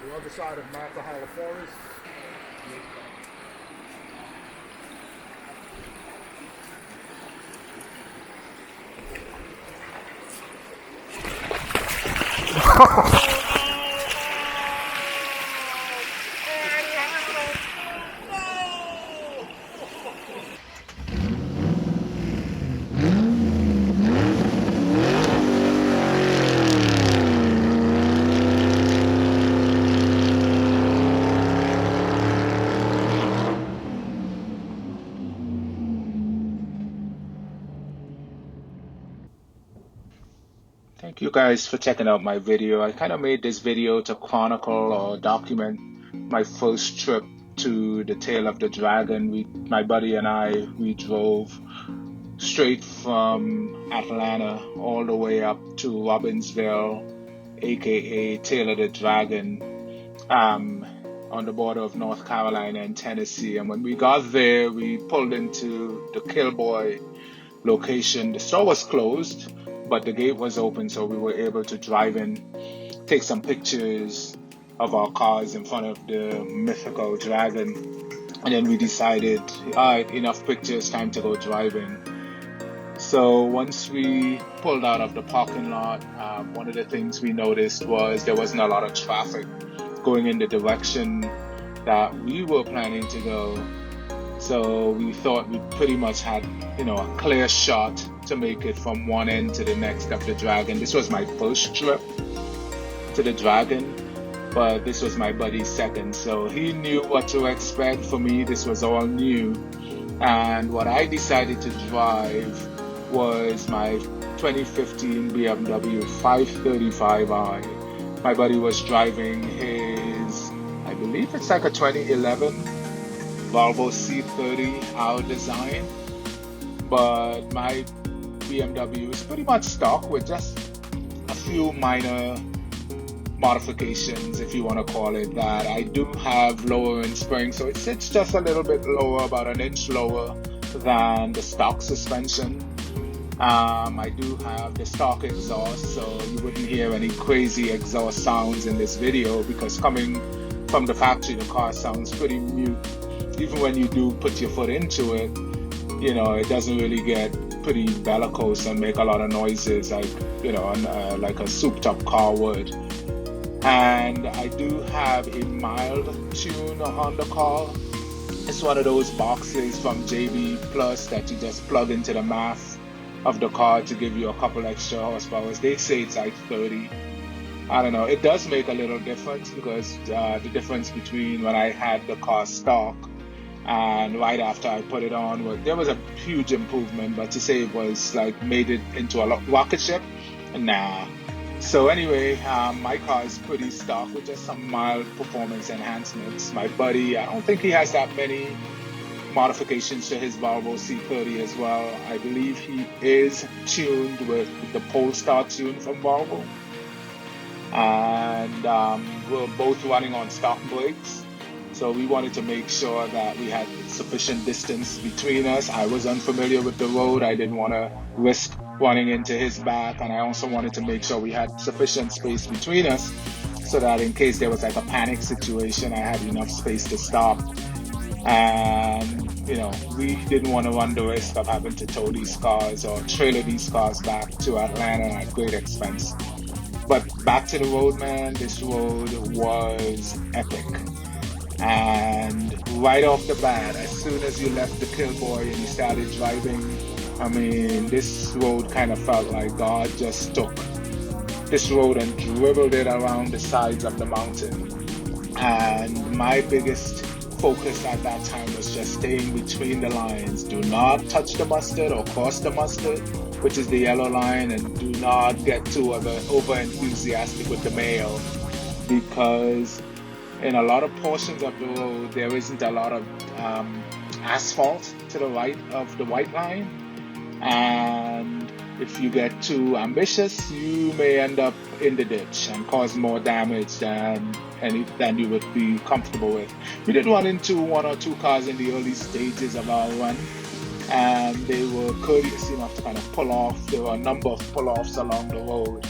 the other side of Martha Hollow Forest. Thank you guys for checking out my video. I kind of made this video to chronicle or document my first trip to the Tail of the Dragon. My buddy and we drove straight from Atlanta all the way up to Robbinsville, aka Tail of the Dragon, on the border of North Carolina and Tennessee. And when we got there, we pulled into the Killboy location. The store was closed, but the gate was open, so we were able to drive in, take some pictures of our cars in front of the mythical dragon. And then we decided, all right, enough pictures, time to go driving. So once we pulled out of the parking lot, one of the things we noticed was there wasn't a lot of traffic going in the direction that we were planning to go. So we thought we pretty much had, a clear shot to make it from one end to the next of the dragon. This was my first trip to the dragon, but this was my buddy's second. So he knew what to expect. For me, this was all new. And what I decided to drive was my 2015 BMW 535i. My buddy was driving his, I believe it's like a 2011 Volvo C30, our design, but my BMW is pretty much stock with just a few minor modifications, if you want to call it that. I do have lower end springs, so it sits just a little bit lower, about an inch lower than the stock suspension. I do have the stock exhaust, so you wouldn't hear any crazy exhaust sounds in this video, because coming from the factory, the car sounds pretty mute. Even when you do put your foot into it, it doesn't really get pretty bellicose and make a lot of noises like a souped up car would. And I do have a mild tune on the car. It's one of those boxes from JB Plus that you just plug into the math of the car to give you a couple extra horsepower. They say it's like 30. I don't know. It does make a little difference, because the difference between when I had the car stock and right after I put it on, there was a huge improvement. But to say it was like made it into a rocket ship, nah. So anyway, my car is pretty stock with just some mild performance enhancements. My buddy, I don't think he has that many modifications to his Volvo C30 as well. I believe he is tuned with the Polestar tune from Volvo. And we're both running on stock brakes. So we wanted to make sure that we had sufficient distance between us. I was unfamiliar with the road. I didn't want to risk running into his back. And I also wanted to make sure we had sufficient space between us, so that in case there was like a panic situation, I had enough space to stop. And, we didn't want to run the risk of having to tow these cars or trailer these cars back to Atlanta at great expense. But back to the road, man. This road was epic. And right off the bat, as soon as you left the Killboy and you started driving, this road kind of felt like God just took this road and dribbled it around the sides of the mountain. And my biggest focus at that time was just staying between the lines. Do not touch the mustard or cross the mustard, which is the yellow line, and do not get too over enthusiastic with the mail, because in a lot of portions of the road there isn't a lot of asphalt to the right of the white line, and if you get too ambitious, you may end up in the ditch and cause more damage than you would be comfortable with. We did run into one or two cars in the early stages of our run, and they were courteous enough to kind of pull off. There were a number of pull-offs along the road.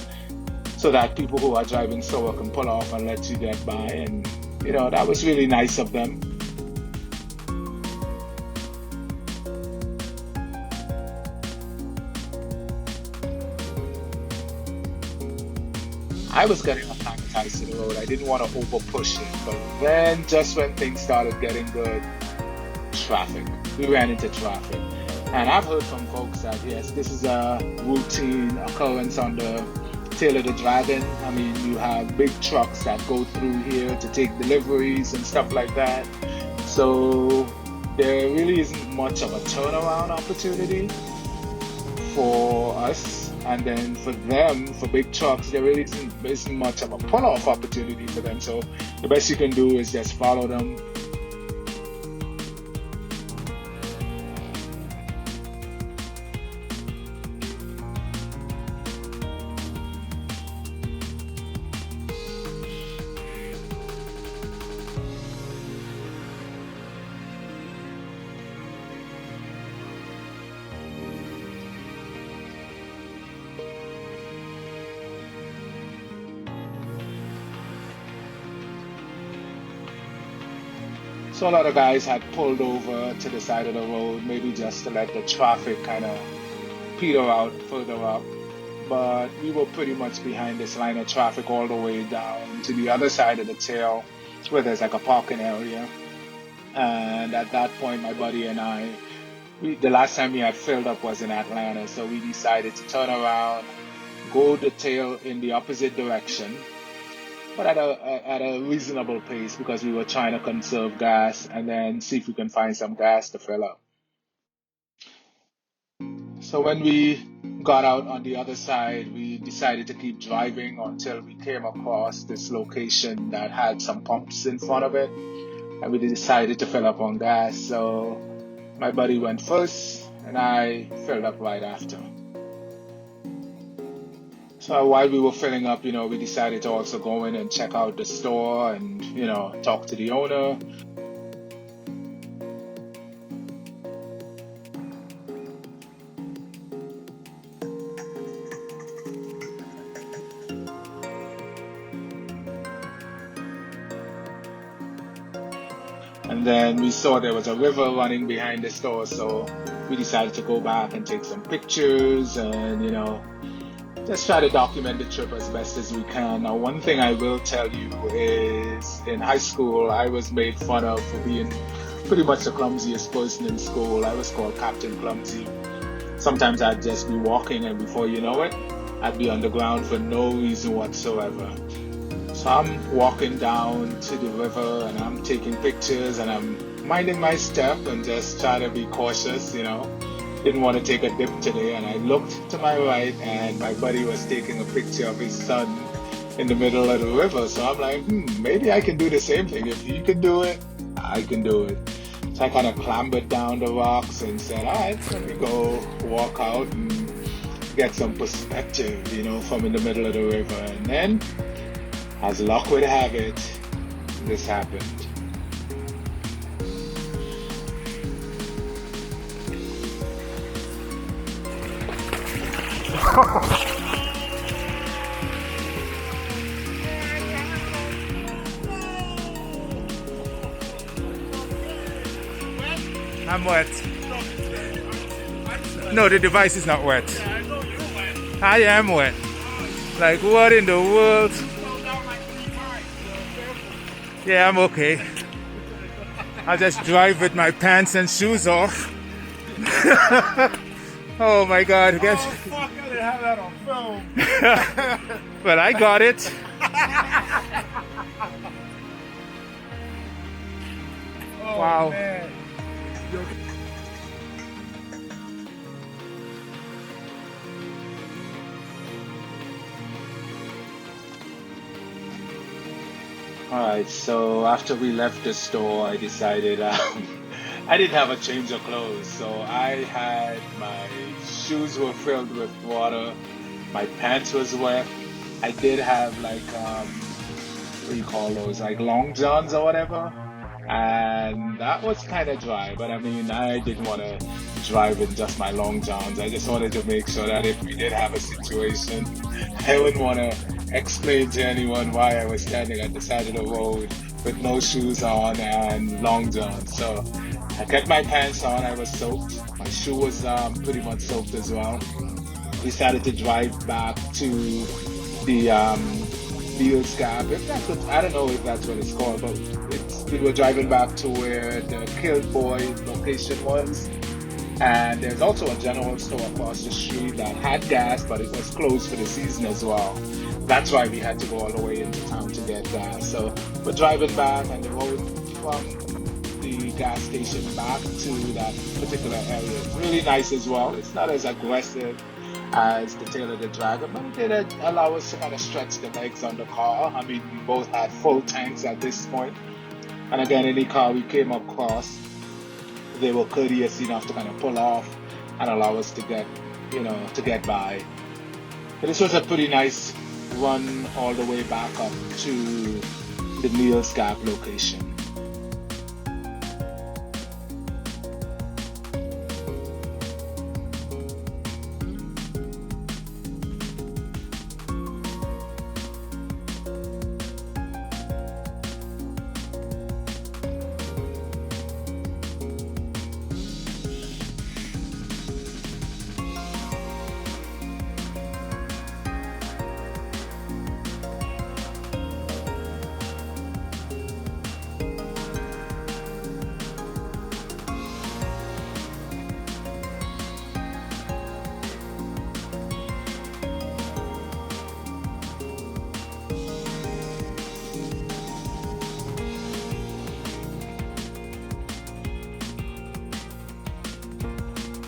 so that people who are driving slower can pull off and let you get by. And that was really nice of them. I was getting acclimatized to the road. I didn't want to over push it. But then, just when things started getting good, traffic. We ran into traffic. And I've heard from folks that, yes, this is a routine occurrence on the tail of the Dragon. I mean, you have big trucks that go through here to take deliveries and stuff like that. So there really isn't much of a turnaround opportunity for us. And then for them, for big trucks, there really isn't much of a pull-off opportunity for them. So the best you can do is just follow them. So a lot of guys had pulled over to the side of the road, maybe just to let the traffic kind of peter out further up. But we were pretty much behind this line of traffic all the way down to the other side of the tail, where there's like a parking area. And at that point, my buddy and I, the last time we had filled up was in Atlanta, so we decided to turn around, go the tail in the opposite direction, but at a reasonable pace, because we were trying to conserve gas and then see if we can find some gas to fill up. So when we got out on the other side, we decided to keep driving until we came across this location that had some pumps in front of it, and we decided to fill up on gas. So my buddy went first and I filled up right after. So while we were filling up, we decided to also go in and check out the store and, talk to the owner. And then we saw there was a river running behind the store, so we decided to go back and take some pictures and, just try to document the trip as best as we can. Now, one thing I will tell you is in high school, I was made fun of for being pretty much the clumsiest person in school. I was called Captain Clumsy. Sometimes I'd just be walking and before you know it, I'd be on the ground for no reason whatsoever. So I'm walking down to the river and I'm taking pictures and I'm minding my step and just trying to be cautious, Didn't want to take a dip today, and I looked to my right and my buddy was taking a picture of his son in the middle of the river. So I'm like, maybe I can do the same thing. If he can do it, I can do it. So I kind of clambered down the rocks and said, all right, let me go walk out and get some perspective, from in the middle of the river. And then, as luck would have it, this happened. I'm wet. No, the device is not wet. I am wet. Like, what in the world? Yeah, I'm okay. I'll just drive with my pants and shoes off. Oh my God! Oh, fuck, I didn't have that on film. But I got it. Oh, Wow. Man. Alright, so after we left the store, I decided I didn't have a change of clothes. So I had my shoes were filled with water, my pants was wet. I did have like, what do you call those, like long johns or whatever. And that was kind of dry, but I mean, I didn't want to drive in just my long johns. I just wanted to make sure that if we did have a situation, I wouldn't want to explain to anyone why I was standing at the side of the road with no shoes on and long johns. So I kept my pants on. I was soaked. My shoe was pretty much soaked as well. We started to drive back to the Beals Gap. If that's what, I don't know if that's what it's called, but we were driving back to where the Killed Boy location was. And there's also a general store across the street that had gas, but it was closed for the season as well. That's why we had to go all the way into town to get gas. So we're driving back, and the road from the gas station back to that particular area is really nice as well. It's not as aggressive as the tail of the Dragon, but it did allow us to kind of stretch the legs on the car. I mean, we both had full tanks at this point. And again, any car we came across, they were courteous enough to kind of pull off and allow us to get by. But this was a pretty nice run all the way back up to the Neil's Gap location.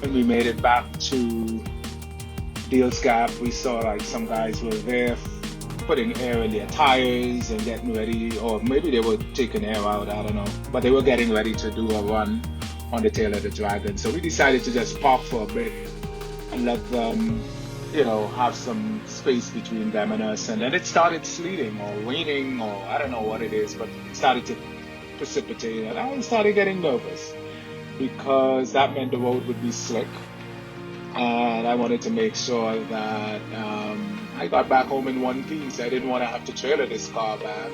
When we made it back to Deals Gap, we saw like some guys were there putting air in their tires and getting ready, or maybe they were taking air out, I don't know. But they were getting ready to do a run on the tail of the Dragon. So we decided to just park for a bit and let them, have some space between them and us. And then it started sleeting or raining, or I don't know what it is, but it started to precipitate. And I started getting nervous, because that meant the road would be slick, and I wanted to make sure that I got back home in one piece. I didn't want to have to trailer this car back.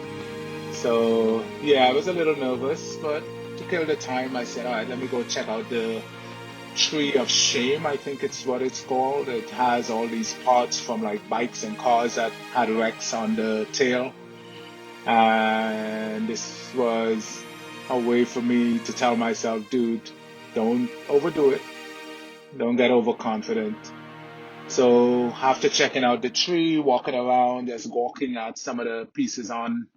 So yeah, I was a little nervous, but to kill the time, I said, all right, let me go check out the Tree of Shame, I think it's what it's called. It has all these parts from like bikes and cars that had wrecks on the tail, and this was a way for me to tell myself, dude, don't overdo it. Don't get overconfident. So after checking out the tree, walking around, just walking at some of the pieces on,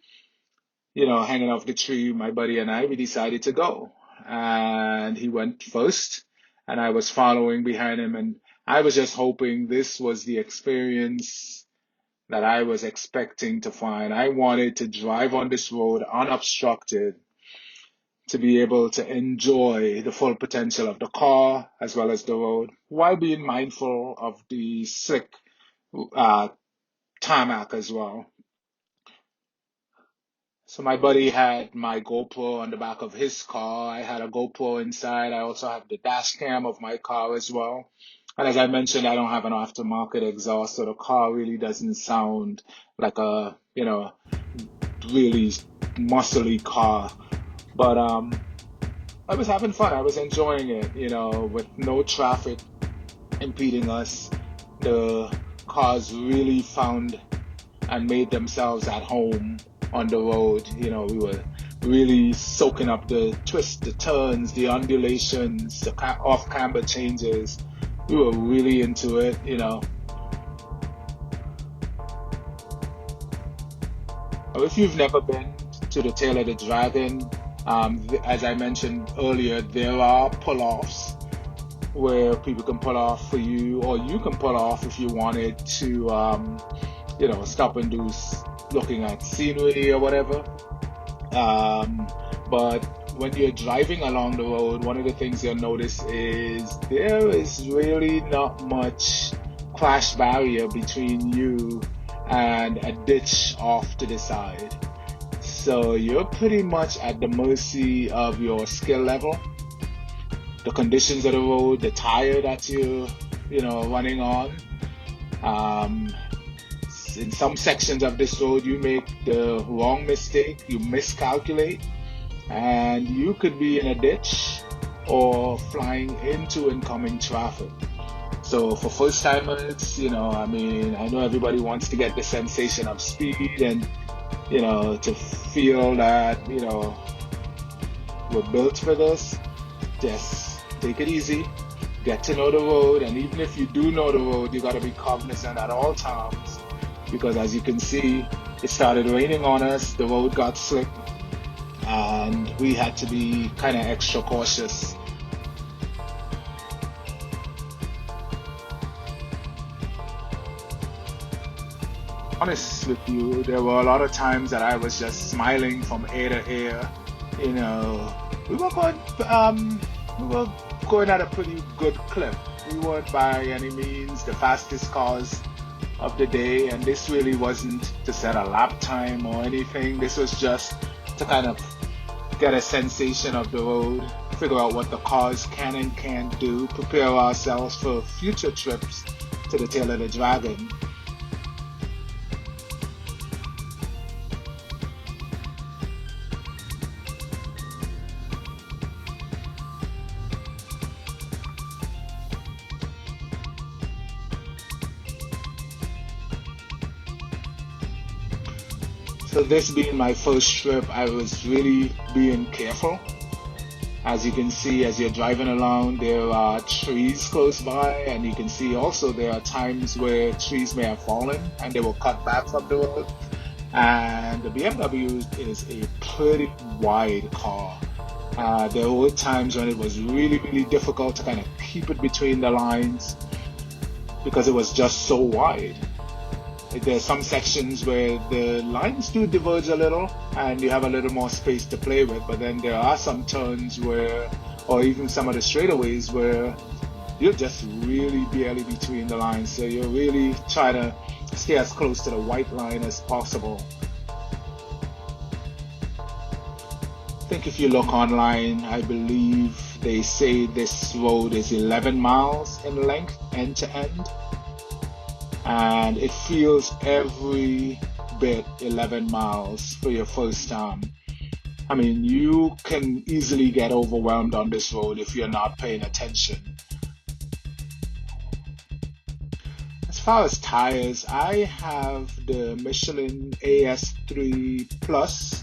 hanging off the tree, my buddy and I, we decided to go. And he went first, and I was following behind him. And I was just hoping this was the experience that I was expecting to find. I wanted to drive on this road unobstructed, to be able to enjoy the full potential of the car as well as the road, while being mindful of the slick tarmac as well. So my buddy had my GoPro on the back of his car. I had a GoPro inside. I also have the dash cam of my car as well. And as I mentioned, I don't have an aftermarket exhaust, so the car really doesn't sound like a, really muscly car. But I was having fun. I was enjoying it, with no traffic impeding us. The cars really found and made themselves at home on the road. We were really soaking up the twists, the turns, the undulations, the off-camber changes. We were really into it, If you've never been to the tail of the Dragon, as I mentioned earlier, there are pull-offs where people can pull off for you, or you can pull off if you wanted to, stop and do looking at scenery or whatever. But when you're driving along the road, one of the things you'll notice is there is really not much crash barrier between you and a ditch off to the side. So you're pretty much at the mercy of your skill level, the conditions of the road, the tire that you're, running on. in some sections of this road, you make the wrong mistake, you miscalculate, and you could be in a ditch or flying into incoming traffic. So for first timers, I mean, I know everybody wants to get the sensation of speed and, to feel that, we're built for this. Just take it easy, get to know the road, and even if you do know the road, you got to be cognizant at all times, because as you can see, it started raining on us, the road got slick, and we had to be kind of extra cautious. Honest with you, there were a lot of times that I was just smiling from ear to ear. We were going at a pretty good clip. We weren't by any means the fastest cars of the day, and this really wasn't to set a lap time or anything. This was just to kind of get a sensation of the road, figure out what the cars can and can't do, prepare ourselves for future trips to the tail of the dragon. So this being my first trip, I was really being careful. As you can see, as you're driving along, there are trees close by, and you can see also there are times where trees may have fallen and they were cut back from the road. And the BMW is a pretty wide car. There were times when it was really, really difficult to kind of keep it between the lines because it was just so wide. There's some sections where the lines do diverge a little and you have a little more space to play with, but then there are some turns where, or even some of the straightaways where you're just really barely between the lines. So you're really trying to stay as close to the white line as possible. I think if you look online, I believe they say this road is 11 miles in length, end to end. And it feels every bit 11 miles for your first time. I mean, you can easily get overwhelmed on this road if you're not paying attention. As far as tires, I have the Michelin AS3 Plus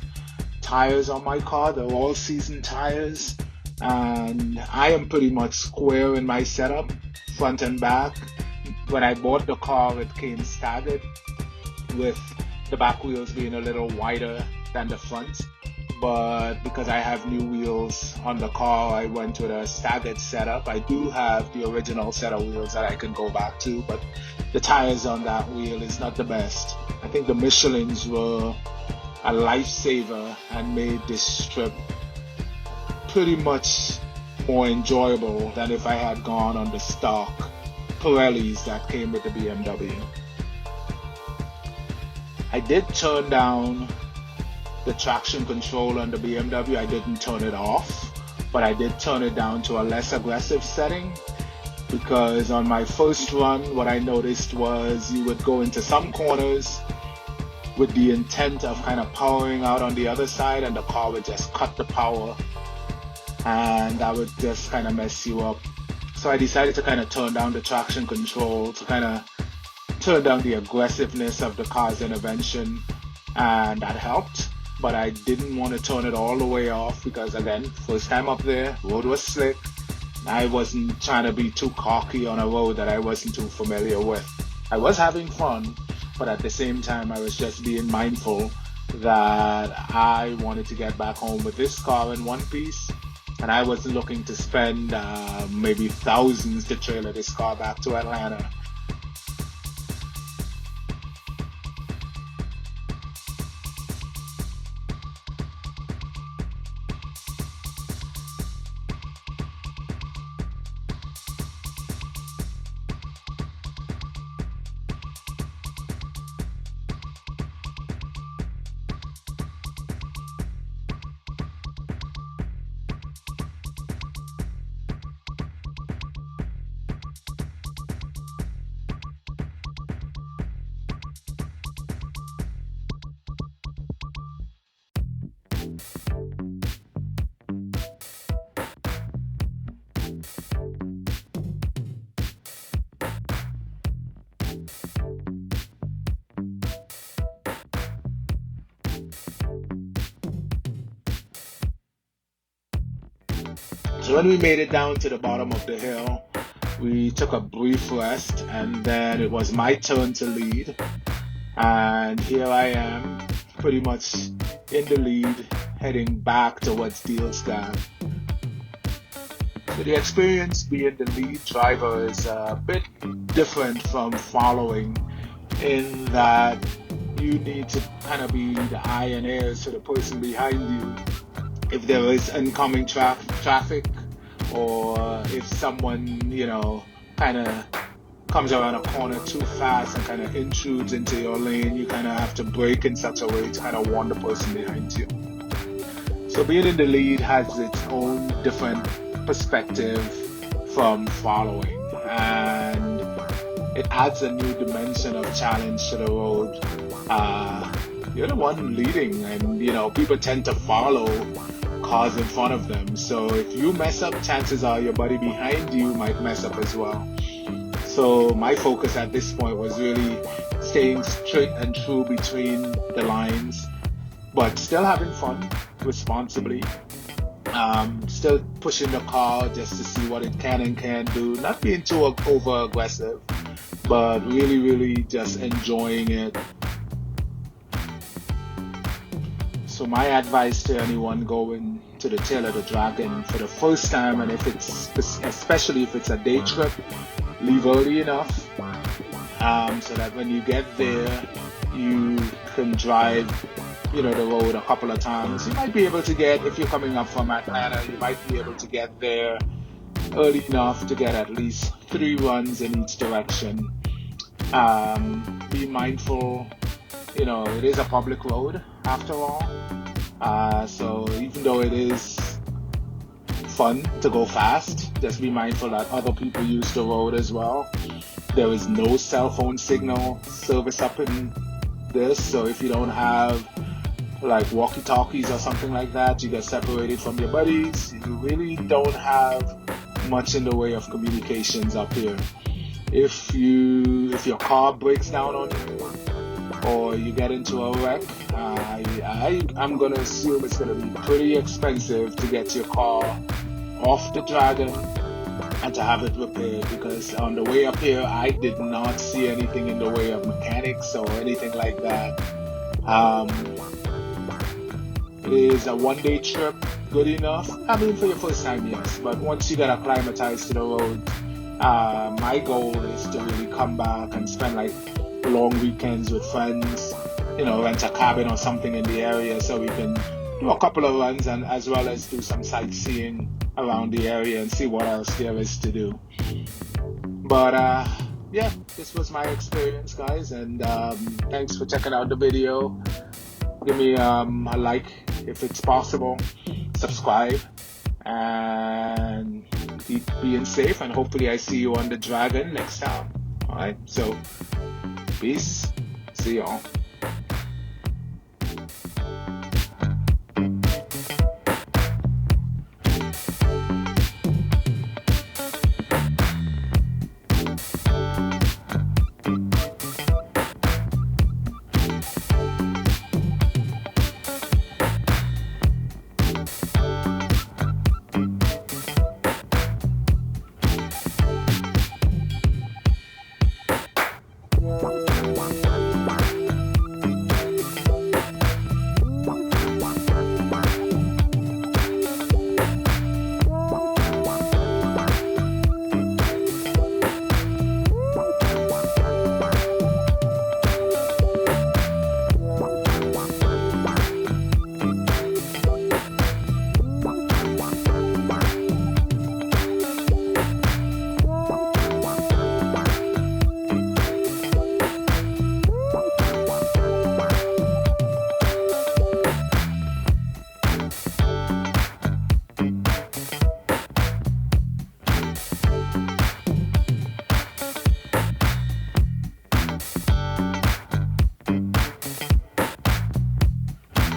tires on my car. They're all season tires, and I am pretty much square in my setup, front and back. When I bought the car, it came staggered, with the back wheels being a little wider than the front. But because I have new wheels on the car, I went with a staggered setup. I do have the original set of wheels that I can go back to, but the tires on that wheel is not the best. I think the Michelins were a lifesaver and made this trip pretty much more enjoyable than if I had gone on the stock Pirellis that came with the BMW. I did turn down the traction control on the BMW. I didn't turn it off, but I did turn it down to a less aggressive setting, because on my first run, what I noticed was you would go into some corners with the intent of kind of powering out on the other side, and the car would just cut the power, and that would just kind of mess you up. So I decided to kind of turn down the traction control to kind of turn down the aggressiveness of the car's intervention, and that helped. But I didn't want to turn it all the way off because, again, first time up there, road was slick. I wasn't trying to be too cocky on a road that I wasn't too familiar with. I was having fun, but at the same time, I was just being mindful that I wanted to get back home with this car in one piece. And I wasn't looking to spend maybe thousands to trailer this car back to Atlanta. So when we made it down to the bottom of the hill, we took a brief rest, and then it was my turn to lead. And here I am, pretty much in the lead, heading back towards Dealscan. So the experience being the lead driver is a bit different from following, in that you need to kind of be the eye and ears to the person behind you if there is incoming traffic, or if someone, kind of comes around a corner too fast and kind of intrudes into your lane. You kind of have to brake in such a way to kind of warn the person behind you. So being in the lead has its own different perspective from following, and it adds a new dimension of challenge to the road. You're the one leading, and people tend to follow cars in front of them. So if you mess up, chances are your buddy behind you might mess up as well. So my focus at this point was really staying straight and true between the lines, but still having fun responsibly. Still pushing the car just to see what it can and can't do. Not being too over aggressive, but really, really just enjoying it. So my advice to anyone going to the tail of the dragon for the first time, and especially if it's a day trip, leave early enough so that when you get there, you can drive the road a couple of times. You might be able to get, if you're coming up from Atlanta, you might be able to get there early enough to get at least 3 runs in each direction. Be mindful, it is a public road after all. So even though it is fun to go fast, just be mindful that other people use the road as well. There is no cell phone signal service up in this, so if you don't have like walkie-talkies or something like that, you get separated from your buddies. You really don't have much in the way of communications up here. If your car breaks down on you, or you get into a wreck, I'm gonna assume it's gonna be pretty expensive to get your car off the Dragon and to have it repaired, because on the way up here I did not see anything in the way of mechanics or anything like that. It is a one-day trip, good enough. I mean, for your first time, yes, but once you get acclimatized to the road, my goal is to really come back and spend like long weekends with friends, rent a cabin or something in the area so we can do a couple of runs, and as well as do some sightseeing around the area and see what else there is to do. But yeah, this was my experience, guys, and thanks for checking out the video. Give me a like if it's possible, subscribe, and keep being safe, and hopefully I see you on the Dragon next time. Alright, so peace, see y'all.